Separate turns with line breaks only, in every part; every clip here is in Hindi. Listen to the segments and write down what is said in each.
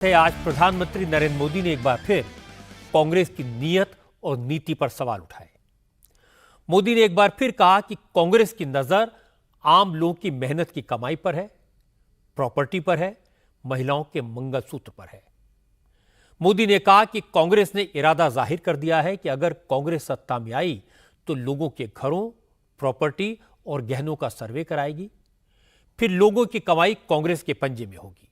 आज प्रधानमंत्री नरेंद्र मोदी ने एक बार फिर कांग्रेस की नीयत और नीति पर सवाल उठाए। मोदी ने एक बार फिर कहा कि कांग्रेस की नजर आम लोगों की मेहनत की कमाई पर है, प्रॉपर्टी पर है, महिलाओं के मंगलसूत्र पर है। मोदी ने कहा कि कांग्रेस ने इरादा जाहिर कर दिया है कि अगर कांग्रेस सत्ता में आई तो लोगों के घरों, प्रॉपर्टी और गहनों का सर्वे कराएगी, फिर लोगों की कमाई कांग्रेस के पंजे में होगी।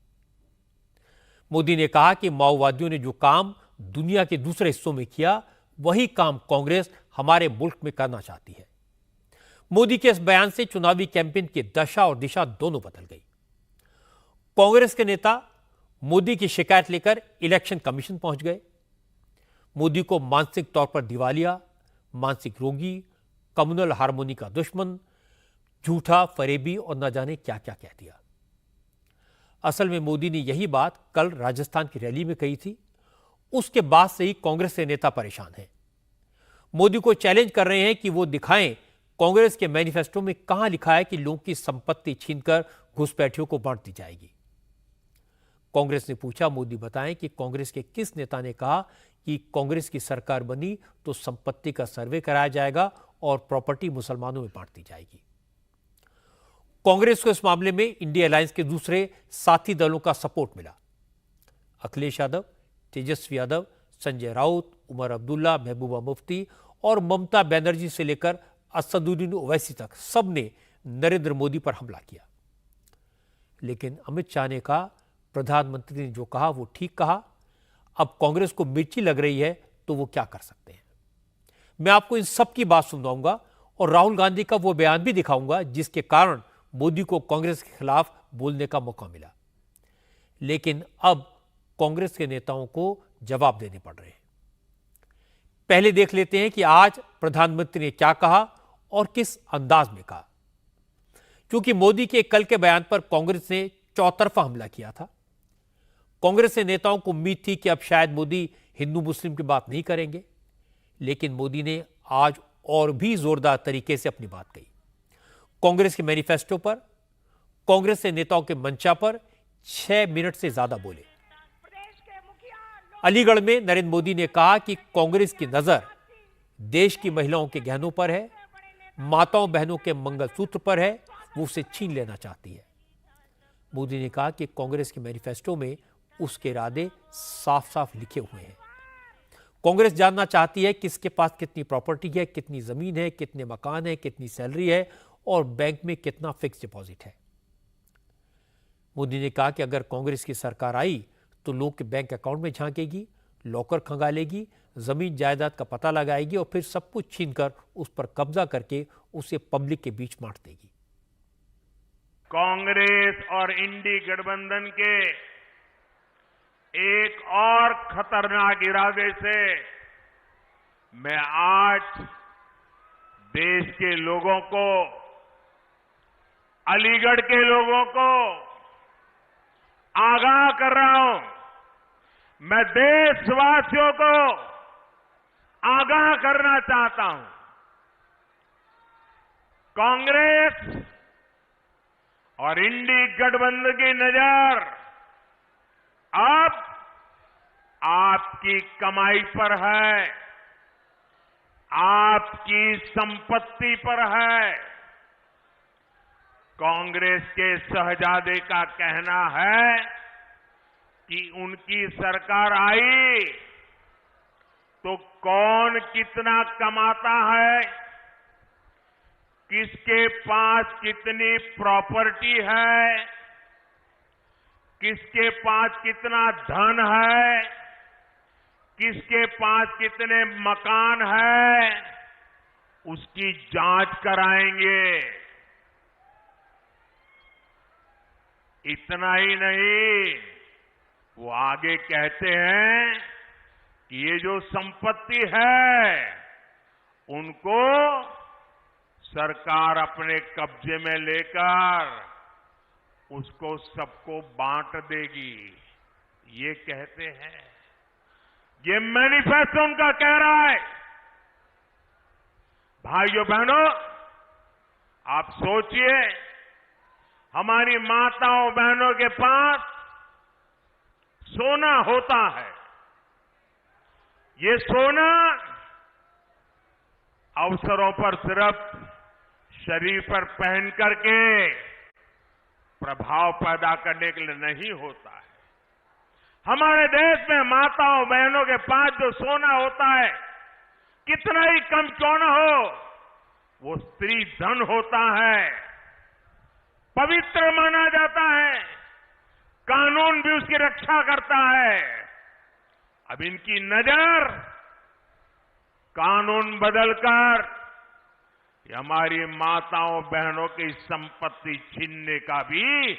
मोदी ने कहा कि माओवादियों ने जो काम दुनिया के दूसरे हिस्सों में किया, वही काम कांग्रेस हमारे मुल्क में करना चाहती है। मोदी के इस बयान से चुनावी कैंपेन की दशा और दिशा दोनों बदल गई। कांग्रेस के नेता मोदी की शिकायत लेकर इलेक्शन कमीशन पहुंच गए। मोदी को मानसिक तौर पर दिवालिया, मानसिक रोगी, कम्युनल हार्मोनी का दुश्मन, झूठा, फरेबी और न जाने क्या क्या कह दिया। असल में मोदी ने यही बात कल राजस्थान की रैली में कही थी। उसके बाद से ही कांग्रेस के नेता परेशान हैं। मोदी को चैलेंज कर रहे हैं कि वो दिखाएं कांग्रेस के मैनिफेस्टो में कहां लिखा है कि लोगों की संपत्ति छीनकर घुसपैठियों को बांट दी जाएगी। कांग्रेस ने पूछा, मोदी बताएं कि कांग्रेस के किस नेता ने कहा कि कांग्रेस की सरकार बनी तो संपत्ति का सर्वे कराया जाएगा और प्रॉपर्टी मुसलमानों में बांट दी जाएगी। कांग्रेस को इस मामले में इंडिया अलायंस के दूसरे साथी दलों का सपोर्ट मिला। अखिलेश यादव, तेजस्वी यादव, संजय राउत, उमर अब्दुल्ला, महबूबा मुफ्ती और ममता बनर्जी से लेकर असदुद्दीन ओवैसी तक सबने नरेंद्र मोदी पर हमला किया। लेकिन अमित शाह ने कहा, प्रधानमंत्री ने जो कहा वो ठीक कहा। अब कांग्रेस को मिर्ची लग रही है तो वो क्या कर सकते हैं। मैं आपको इन सब की बात सुनाऊंगा और राहुल गांधी का वो बयान भी दिखाऊंगा जिसके कारण मोदी को कांग्रेस के खिलाफ बोलने का मौका मिला। लेकिन अब कांग्रेस के नेताओं को जवाब देने पड़ रहे हैं। पहले देख लेते हैं कि आज प्रधानमंत्री ने क्या कहा और किस अंदाज में कहा। क्योंकि मोदी के कल के बयान पर कांग्रेस ने चौतरफा हमला किया था। कांग्रेस के नेताओं को उम्मीद थी कि अब शायद मोदी हिंदू मुस्लिम की बात नहीं करेंगे, लेकिन मोदी ने आज और भी जोरदार तरीके से अपनी बात कही। कांग्रेस के मैनिफेस्टो पर, कांग्रेस के नेताओं के मंचा पर 6 मिनट से ज्यादा बोले। अलीगढ़ में नरेंद्र मोदी ने कहा कि कांग्रेस की नजर देश की महिलाओं के गहनों पर है, माताओं बहनों के मंगलसूत्र पर है, वो उसे छीन लेना चाहती है। मोदी ने कहा कि कांग्रेस के मैनिफेस्टो में उसके इरादे साफ साफ लिखे हुए हैं। कांग्रेस जानना चाहती है किसके पास कितनी प्रॉपर्टी है, कितनी जमीन है, कितने मकान है, कितनी सैलरी है और बैंक में कितना फिक्स डिपॉजिट है। मोदी ने कहा कि अगर कांग्रेस की सरकार आई तो लोग के बैंक अकाउंट में झांकेगी, लॉकर खंगालेगी, जमीन जायदाद का पता लगाएगी और फिर सब कुछ छीनकर उस पर कब्जा करके उसे पब्लिक के बीच बांट देगी।
कांग्रेस और इंडी गठबंधन के एक और खतरनाक इरादे से मैं आज देश के लोगों को, अलीगढ़ के लोगों को आगाह कर रहा हूं। मैं देशवासियों को आगाह करना चाहता हूं। कांग्रेस और इंडी गठबंधन की नजर अब आपकी कमाई पर है, आपकी संपत्ति पर है। कांग्रेस के शहजादे का कहना है कि उनकी सरकार आई तो कौन कितना कमाता है, किसके पास कितनी प्रॉपर्टी है, किसके पास कितना धन है, किसके पास कितने मकान है, उसकी जांच कराएंगे। इतना ही नहीं, वो आगे कहते हैं कि ये जो संपत्ति है उनको सरकार अपने कब्जे में लेकर उसको सबको बांट देगी, ये कहते हैं। ये मैनिफेस्टो उनका कह रहा है। भाइयों बहनों, आप सोचिए, हमारी माताओं बहनों के पास सोना होता है, ये सोना अवसरों पर सिर्फ शरीर पर पहन करके प्रभाव पैदा करने के लिए नहीं होता है। हमारे देश में माताओं बहनों के पास जो सोना होता है, कितना ही कम क्यों न हो, वो स्त्री धन होता है, पवित्र माना जाता है, कानून भी उसकी रक्षा करता है। अब इनकी नजर कानून बदलकर हमारी माताओं बहनों की संपत्ति छीनने का भी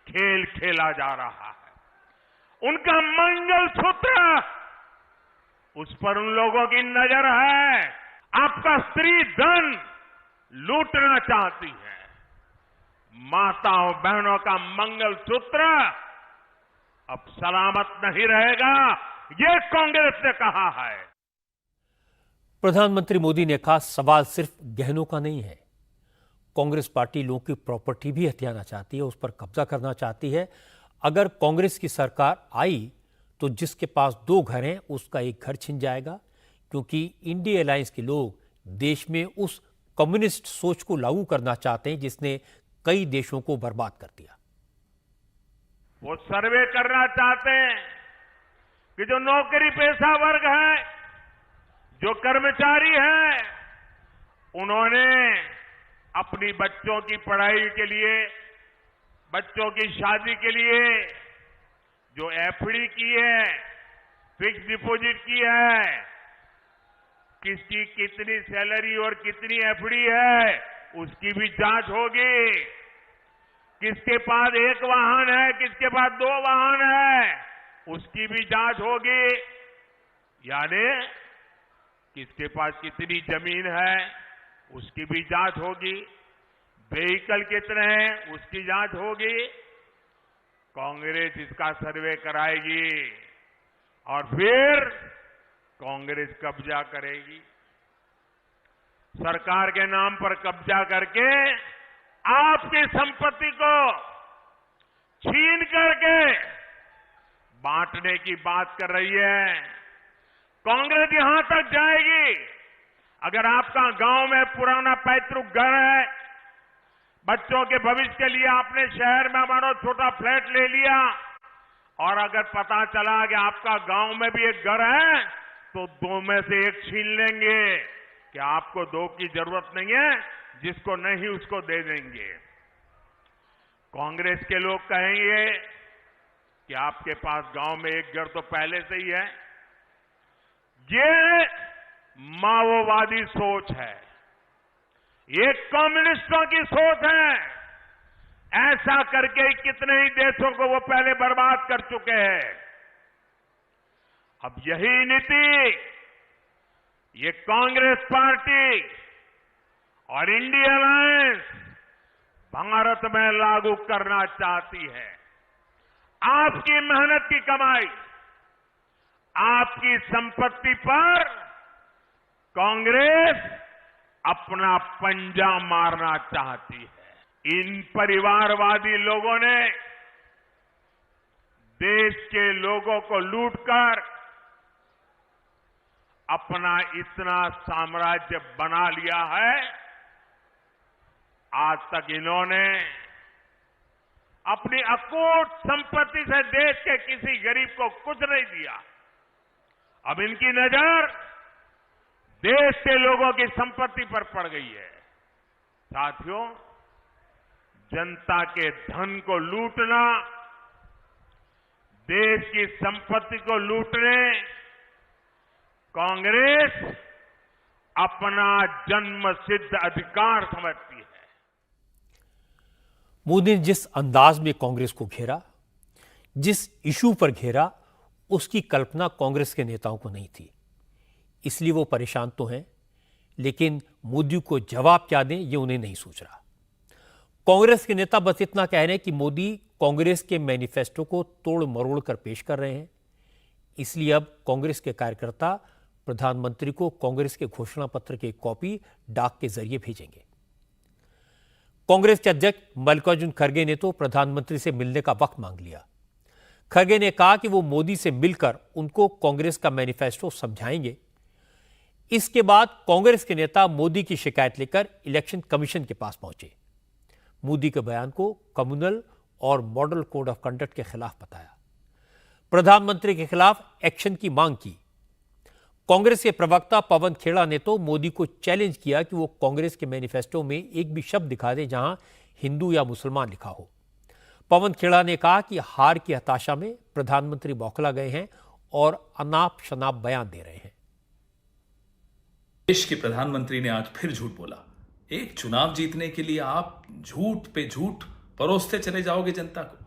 खेल खेला जा रहा है। उनका मंगलसूत्र, उस पर उन लोगों की नजर है। आपका स्त्री धन लूटना चाहती है। माताओं बहनों का मंगलसूत्र अब सलामत नहीं रहेगा, ये कांग्रेस ने कहा है।
प्रधानमंत्री मोदी ने कहा, सवाल सिर्फ गहनों का नहीं है। कांग्रेस पार्टी लोगों की प्रॉपर्टी भी हथियाना चाहती है, उस पर कब्जा करना चाहती है। अगर कांग्रेस की सरकार आई तो जिसके पास 2 घर हैं उसका 1 घर छिन जाएगा, क्योंकि इंडिया अलायंस के लोग देश में उस कम्युनिस्ट सोच को लागू करना चाहते हैं जिसने कई देशों को बर्बाद कर दिया।
वो सर्वे करना चाहते हैं कि जो नौकरी पेशा वर्ग है, जो कर्मचारी है, उन्होंने अपनी बच्चों की पढ़ाई के लिए, बच्चों की शादी के लिए जो एफडी की है, फिक्स डिपॉजिट की है, किसकी कितनी सैलरी और कितनी एफडी है, उसकी भी जांच होगी। किसके पास 1 वाहन है, किसके पास 2 वाहन है, उसकी भी जांच होगी। यानी किसके पास कितनी जमीन है, उसकी भी जांच होगी। व्हीकल कितने हैं, उसकी जांच होगी। कांग्रेस इसका सर्वे कराएगी और फिर कांग्रेस कब्जा करेगी। सरकार के नाम पर कब्जा करके आपकी संपत्ति को छीन करके बांटने की बात कर रही है। कांग्रेस यहां तक जाएगी, अगर आपका गांव में पुराना पैतृक घर है, बच्चों के भविष्य के लिए आपने शहर में मानो छोटा फ्लैट ले लिया, और अगर पता चला कि आपका गांव में भी एक घर है, तो 2 में से 1 छीन लेंगे कि आपको 2 की जरूरत नहीं है, जिसको नहीं उसको दे देंगे। कांग्रेस के लोग कहेंगे कि आपके पास गांव में एक घर तो पहले से ही है। ये माओवादी सोच है, ये कम्युनिस्टों की सोच है। ऐसा करके कितने ही देशों को वो पहले बर्बाद कर चुके हैं। अब यही नीति ये कांग्रेस पार्टी और इंडिया अलायंस भारत में लागू करना चाहती है। आपकी मेहनत की कमाई, आपकी संपत्ति पर कांग्रेस अपना पंजा मारना चाहती है। इन परिवारवादी लोगों ने देश के लोगों को लूटकर अपना इतना साम्राज्य बना लिया है। आज तक इन्होंने अपनी अकूट संपत्ति से देश के किसी गरीब को कुछ नहीं दिया। अब इनकी नजर देश के लोगों की संपत्ति पर पड़ गई है। साथियों, जनता के धन को लूटना, देश की संपत्ति को लूटने कांग्रेस अपना जन्मसिद्ध अधिकार समझती है।
मोदी ने जिस अंदाज में कांग्रेस को घेरा, जिस इशू पर घेरा, उसकी कल्पना कांग्रेस के नेताओं को नहीं थी। इसलिए वो परेशान तो हैं, लेकिन मोदी को जवाब क्या दें ये उन्हें नहीं सूझ रहा। कांग्रेस के नेता बस इतना कह रहे हैं कि मोदी कांग्रेस के मैनिफेस्टो को तोड़ मरोड़ कर पेश कर रहे हैं। इसलिए अब कांग्रेस के कार्यकर्ता प्रधानमंत्री को कांग्रेस के घोषणा पत्र की कॉपी डाक के जरिए भेजेंगे। कांग्रेस के अध्यक्ष मल्लिकार्जुन खड़गे ने तो प्रधानमंत्री से मिलने का वक्त मांग लिया। खरगे ने कहा कि वो मोदी से मिलकर उनको कांग्रेस का मैनिफेस्टो समझाएंगे। इसके बाद कांग्रेस के नेता मोदी की शिकायत लेकर इलेक्शन कमीशन के पास पहुंचे। मोदी के बयान को कम्युनल और मॉडल कोड ऑफ कंडक्ट के खिलाफ बताया। प्रधानमंत्री के खिलाफ एक्शन की मांग की। कांग्रेस के प्रवक्ता पवन खेड़ा ने तो मोदी को चैलेंज किया कि वो कांग्रेस के मैनिफेस्टो में एक भी शब्द दिखा दे जहां हिंदू या मुसलमान लिखा हो। पवन खेड़ा ने कहा कि हार की हताशा में प्रधानमंत्री बौखला गए हैं और अनाप शनाप बयान दे रहे हैं।
देश के प्रधानमंत्री ने आज फिर झूठ बोला। एक चुनाव जीतने के लिए आप झूठ पे झूठ परोसते चले जाओगे जनता को।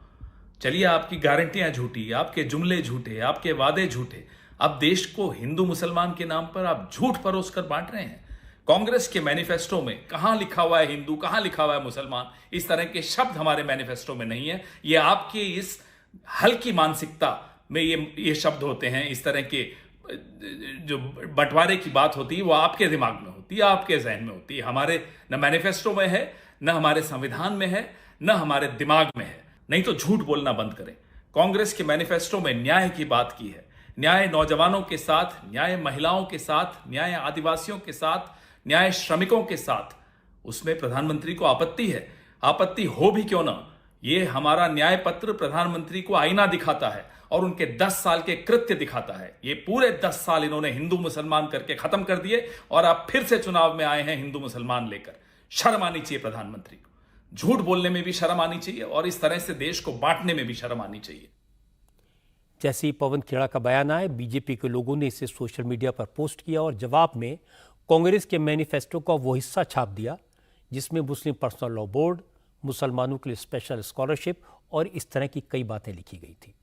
चलिए, आपकी गारंटियां झूठी, आपके जुमले झूठे, आपके वादे झूठे। अब देश को हिंदू मुसलमान के नाम पर आप झूठ परोस कर बांट रहे हैं। कांग्रेस के मैनिफेस्टो में कहां लिखा हुआ है हिंदू, कहां लिखा हुआ है मुसलमान? इस तरह के शब्द हमारे मैनिफेस्टो में नहीं है। ये आपकी इस हल्की मानसिकता में ये शब्द होते हैं। इस तरह के जो बंटवारे की बात होती है वो आपके दिमाग में होती है, आपके जहन में होती है। हमारे न मैनिफेस्टो में है, न हमारे संविधान में है, न हमारे दिमाग में है। नहीं तो झूठ बोलना बंद करें। कांग्रेस के मैनिफेस्टो में न्याय की बात की है। न्याय नौजवानों के साथ, न्याय महिलाओं के साथ, न्याय आदिवासियों के साथ, न्याय श्रमिकों के साथ। उसमें प्रधानमंत्री को आपत्ति है। आपत्ति हो भी क्यों ना, ये हमारा न्याय पत्र प्रधानमंत्री को आईना दिखाता है और उनके 10 साल के कृत्य दिखाता है। ये पूरे 10 साल इन्होंने हिंदू मुसलमान करके खत्म कर दिए और आप फिर से चुनाव में आए हैं हिंदू मुसलमान लेकर। शर्म आनी चाहिए प्रधानमंत्री को। झूठ बोलने में भी शर्म आनी चाहिए और इस तरह से देश को बांटने में भी शर्म आनी चाहिए।
जैसे ही पवन खेड़ा का बयान आया, बीजेपी के लोगों ने इसे सोशल मीडिया पर पोस्ट किया और जवाब में कांग्रेस के मैनिफेस्टो का वो हिस्सा छाप दिया जिसमें मुस्लिम पर्सनल लॉ बोर्ड, मुसलमानों के लिए स्पेशल स्कॉलरशिप और इस तरह की कई बातें लिखी गई थी।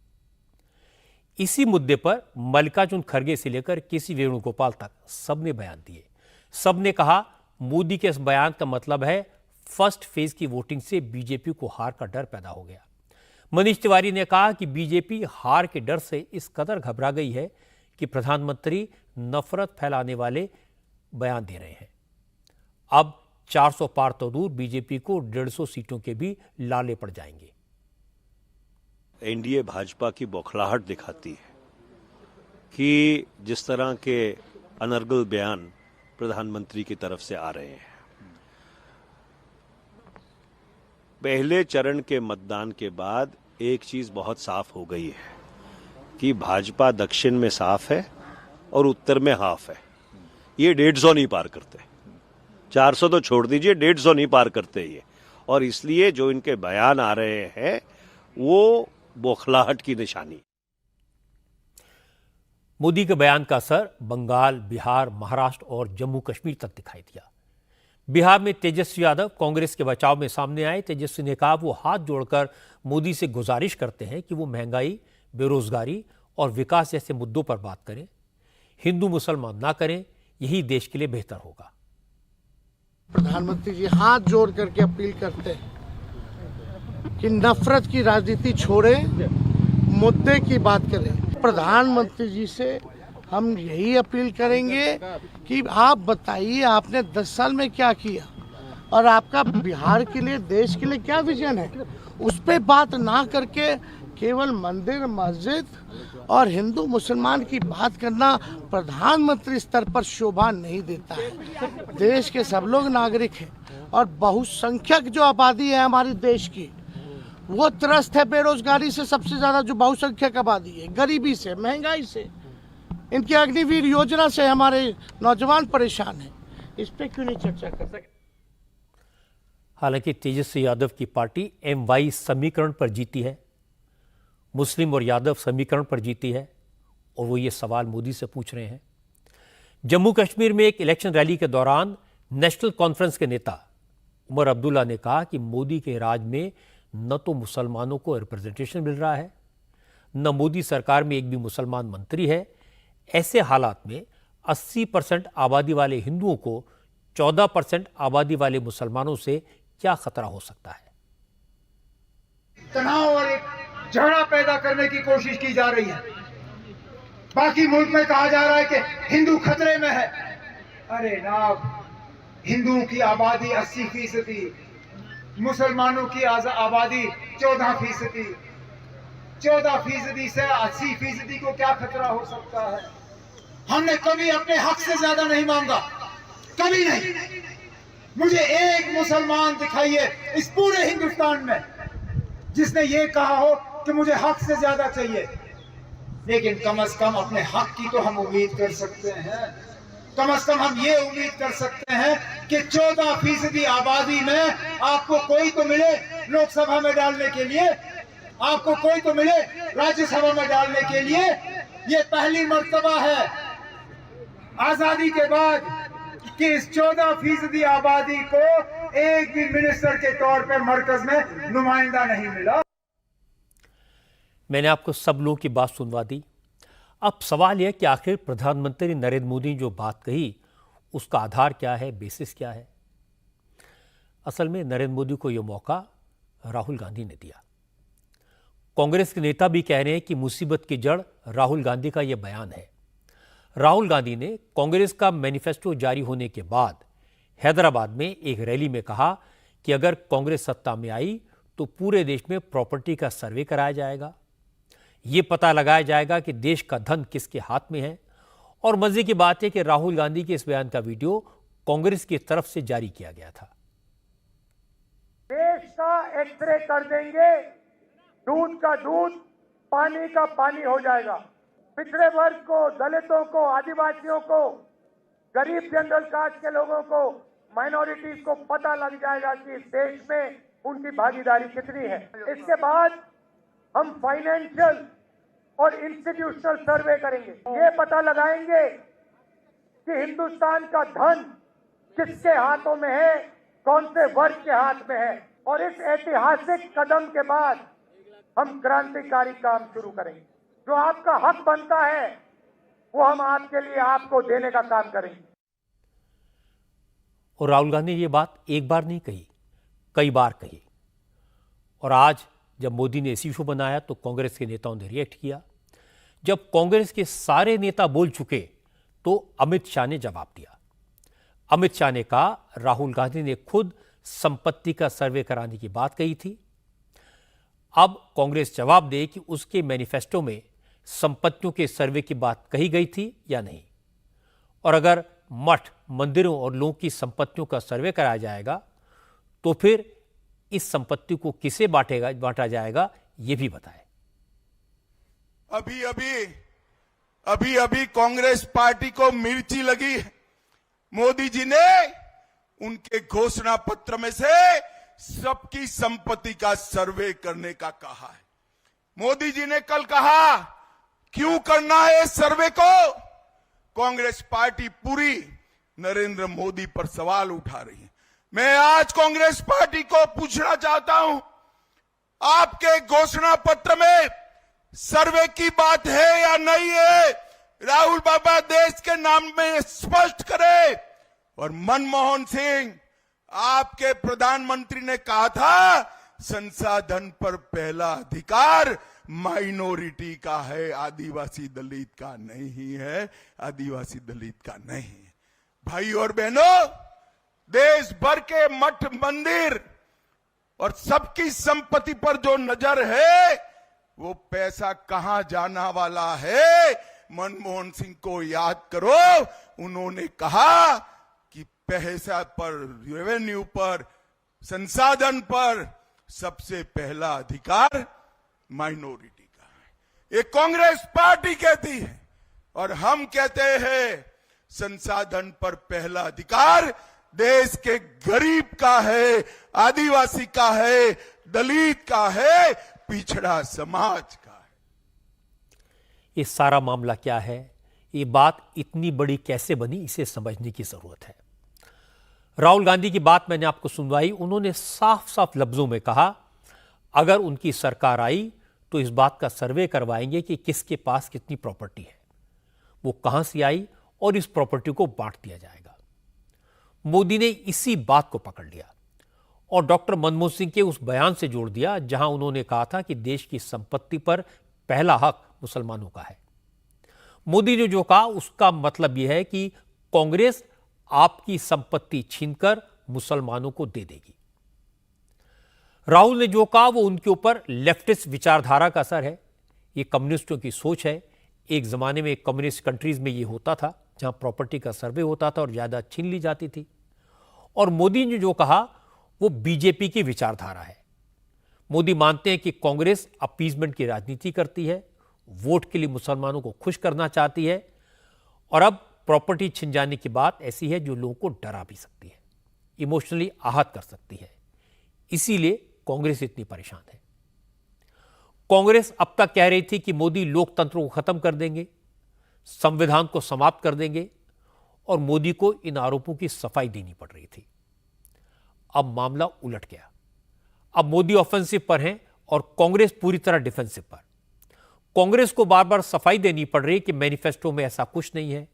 इसी मुद्दे पर मल्लिकार्जुन खड़गे से लेकर केसी वेणुगोपाल तक सबने बयान दिए। सबने कहा मोदी के इस बयान का मतलब है फर्स्ट फेज की वोटिंग से बीजेपी को हार का डर पैदा हो गया। मनीष तिवारी ने कहा कि बीजेपी हार के डर से इस कदर घबरा गई है कि प्रधानमंत्री नफरत फैलाने वाले बयान दे रहे हैं। अब 400 पार तो दूर, बीजेपी को 150 सीटों के भी लाले पड़ जाएंगे।
एनडीए भाजपा की बौखलाहट दिखाती है कि जिस तरह के अनर्गल बयान प्रधानमंत्री की तरफ से आ रहे हैं। पहले चरण के मतदान के बाद एक चीज बहुत साफ हो गई है कि भाजपा दक्षिण में साफ है और उत्तर में हाफ है। ये 150 नहीं पार करते। 400 तो छोड़ दीजिए, 150 नहीं पार करते ये। और इसलिए जो इनके बयान आ रहे हैं वो बौखलाहट की निशानी।
मोदी के बयान का असर बंगाल, बिहार, महाराष्ट्र और जम्मू कश्मीर तक दिखाई दिया। बिहार में तेजस्वी यादव कांग्रेस के बचाव में सामने आए। तेजस्वी ने कहा वो हाथ जोड़कर मोदी से गुजारिश करते हैं कि वो महंगाई, बेरोजगारी और विकास जैसे मुद्दों पर बात करें, हिंदू मुसलमान ना करें, यही देश के लिए बेहतर होगा।
प्रधानमंत्री जी हाथ जोड़ करके अपील करते हैं कि नफरत की राजनीति छोड़ें, मुद्दे की बात करें। प्रधानमंत्री जी से हम यही अपील करेंगे कि आप बताइए आपने 10 साल में क्या किया और आपका बिहार के लिए, देश के लिए क्या विजन है। उस पे बात ना करके केवल मंदिर, मस्जिद और हिंदू मुसलमान की बात करना प्रधानमंत्री स्तर पर शोभा नहीं देता है। देश के सब लोग नागरिक हैं और बहुसंख्यक जो आबादी है हमारे देश की, वो त्रस्त है बेरोजगारी से। सबसे ज्यादा जो बहुसंख्यक आबादी है, गरीबी से, महंगाई से, इनकी अग्निवीर योजना से हमारे नौजवान परेशान हैं। इस पे क्यों नहीं चर्चा कर सके?
हालांकि तेजस्वी यादव की पार्टी MY समीकरण पर जीती है, मुस्लिम और यादव समीकरण पर जीती है और वो ये सवाल मोदी से पूछ रहे हैं। जम्मू कश्मीर में एक इलेक्शन रैली के दौरान नेशनल कॉन्फ्रेंस के नेता उमर अब्दुल्ला ने कहा कि मोदी के राज में न तो मुसलमानों को रिप्रेजेंटेशन मिल रहा है, न मोदी सरकार में एक भी मुसलमान मंत्री है। ऐसे हालात में 80% आबादी वाले हिंदुओं को 14% आबादी वाले मुसलमानों से क्या खतरा हो सकता है?
तनाव और एक झगड़ा पैदा करने की कोशिश की जा रही है। बाकी मुल्क में कहा जा रहा है कि हिंदू खतरे में है। अरे नाब, हिंदुओं की आबादी 80%, मुसलमानों की आबादी 14%। 14% से 80% को क्या खतरा हो सकता है। हमने कभी अपने हक से ज्यादा नहीं मांगा, कभी नहीं। मुझे एक मुसलमान दिखाइए इस पूरे हिंदुस्तान में जिसने ये कहा हो कि मुझे हक से ज्यादा चाहिए। लेकिन कम से कम अपने हक की तो हम उम्मीद कर सकते हैं। कम से कम हम ये उम्मीद कर सकते हैं कि 14% आबादी में आपको कोई तो मिले लोकसभा में डालने के लिए, आपको कोई तो मिले राज्यसभा में डालने के लिए। ये पहली मर्तबा है आजादी के बाद कि इस 14% आबादी को एक भी मिनिस्टर के तौर पर मरकज में नुमाइंदा नहीं मिला।
मैंने आपको सब लोगों की बात सुनवा दी। अब सवाल यह कि आखिर प्रधानमंत्री नरेंद्र मोदी ने जो बात कही उसका आधार क्या है, बेसिस क्या है। असल में नरेंद्र मोदी को यह मौका राहुल गांधी ने दिया। कांग्रेस के नेता भी कह रहे हैं कि मुसीबत की जड़ राहुल गांधी का यह बयान है। राहुल गांधी ने कांग्रेस का मैनिफेस्टो जारी होने के बाद हैदराबाद में एक रैली में कहा कि अगर कांग्रेस सत्ता में आई तो पूरे देश में प्रॉपर्टी का सर्वे कराया जाएगा, ये पता लगाया जाएगा कि देश का धन किसके हाथ में है। और मजे की बात है कि राहुल गांधी के इस बयान का वीडियो कांग्रेस की तरफ से जारी किया गया था।
देश का एक्सरे कर देंगे, दूध का दूध, पानी का पानी हो जाएगा। पिछड़े वर्ग को, दलितों को, आदिवासियों को, गरीब जनरल कास्ट के लोगों को, माइनॉरिटीज को पता लग जाएगा कि इस देश में उनकी भागीदारी कितनी है। इसके बाद हम फाइनेंशियल और इंस्टीट्यूशनल सर्वे करेंगे। ये पता लगाएंगे कि हिंदुस्तान का धन किसके हाथों में है, कौन से वर्ग के हाथ में है। और इस ऐतिहासिक कदम के बाद हम क्रांतिकारी काम शुरू करेंगे। जो आपका हक बनता है वो हम आपके लिए आपको देने का काम करेंगे।
और राहुल गांधी ने ये बात एक बार नहीं कही, कई बार कही। और आज जब मोदी ने इसी शो बनाया तो कांग्रेस के नेताओं ने रिएक्ट किया। जब कांग्रेस के सारे नेता बोल चुके तो अमित शाह ने जवाब दिया। अमित शाह ने कहा राहुल गांधी ने खुद संपत्ति का सर्वे कराने की बात कही थी। अब कांग्रेस जवाब दे कि उसके मैनिफेस्टो में संपत्तियों के सर्वे की बात कही गई थी या नहीं। और अगर मठ, मंदिरों और लोगों की संपत्तियों का सर्वे कराया जाएगा तो फिर इस संपत्ति को किसे बांटा जाएगा यह भी बताए।
अभी अभी कांग्रेस पार्टी को मिर्ची लगी है। मोदी जी ने उनके घोषणा पत्र में से सबकी संपत्ति का सर्वे करने का कहा है। मोदी जी ने कल कहा क्यों करना है इस सर्वे को। कांग्रेस पार्टी पूरी नरेंद्र मोदी पर सवाल उठा रही है। मैं आज कांग्रेस पार्टी को पूछना चाहता हूं, आपके घोषणा पत्र में सर्वे की बात है या नहीं है। राहुल बाबा देश के नाम में स्पष्ट करे। और मनमोहन सिंह, आपके प्रधानमंत्री ने कहा था संसाधन पर पहला अधिकार माइनॉरिटी का है, आदिवासी दलित का नहीं है, आदिवासी दलित का नहीं है। भाई और बहनों, देश भर के मठ, मंदिर और सबकी संपत्ति पर जो नजर है वो पैसा कहां जाना वाला है। मनमोहन सिंह को याद करो, उन्होंने कहा कि पैसा पर, रेवेन्यू पर, संसाधन पर सबसे पहला अधिकार माइनॉरिटी का है। ये कांग्रेस पार्टी कहती है और हम कहते हैं संसाधन पर पहला अधिकार देश के गरीब का है, आदिवासी का है, दलित का है, पिछड़ा समाज का है।
ये सारा मामला क्या है, ये बात इतनी बड़ी कैसे बनी, इसे समझने की जरूरत है। राहुल गांधी की बात मैंने आपको सुनवाई। उन्होंने साफ साफ लफ्जों में कहा अगर उनकी सरकार आई तो इस बात का सर्वे करवाएंगे कि किसके पास कितनी प्रॉपर्टी है, वो कहां से आई और इस प्रॉपर्टी को बांट दिया जाएगा। मोदी ने इसी बात को पकड़ लिया और डॉक्टर मनमोहन सिंह के उस बयान से जोड़ दिया जहां उन्होंने कहा था कि देश की संपत्ति पर पहला हक मुसलमानों का है। मोदी ने जो कहा उसका मतलब यह है कि कांग्रेस आपकी संपत्ति छीनकर मुसलमानों को दे देगी। राहुल ने जो कहा वो उनके ऊपर लेफ्टिस्ट विचारधारा का असर है, ये कम्युनिस्टों की सोच है। एक ज़माने में कम्युनिस्ट कंट्रीज़ में ये होता था, जहाँ प्रॉपर्टी का सर्वे होता था और ज़्यादा छीन ली जाती थी। और मोदी ने जो कहा वो बीजेपी की विचारधारा है। मोदी मानते हैं कि कांग्रेस अपीजमेंट की राजनीति करती है, वोट के लिए मुसलमानों को खुश करना चाहती है, और अब प्रॉपर्टी छिन जाने की बात ऐसी है जो लोगों को डरा भी सकती है, इमोशनली आहत कर सकती है। इसीलिए कांग्रेस इतनी परेशान है। कांग्रेस अब तक कह रही थी कि मोदी लोकतंत्र को खत्म कर देंगे, संविधान को समाप्त कर देंगे, और मोदी को इन आरोपों की सफाई देनी पड़ रही थी। अब मामला उलट गया। अब मोदी ऑफेंसिव पर हैं और कांग्रेस पूरी तरह डिफेंसिव पर। कांग्रेस को बार बार सफाई देनी पड़ रही है कि मैनिफेस्टो में ऐसा कुछ नहीं है,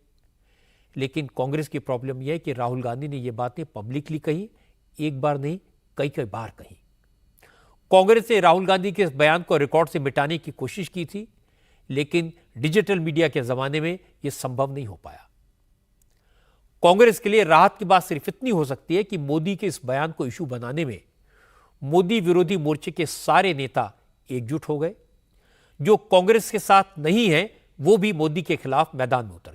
लेकिन कांग्रेस की प्रॉब्लम यह है कि राहुल गांधी ने यह बातें पब्लिकली कही, एक बार नहीं कई कई बार कही। कांग्रेस ने राहुल गांधी के इस बयान को रिकॉर्ड से मिटाने की कोशिश की थी, लेकिन डिजिटल मीडिया के जमाने में यह संभव नहीं हो पाया। कांग्रेस के लिए राहत की बात सिर्फ इतनी हो सकती है कि मोदी के इस बयान को इशू बनाने में मोदी विरोधी मोर्चे के सारे नेता एकजुट हो गए। जो कांग्रेस के साथ नहीं है वो भी मोदी के खिलाफ मैदान में उतर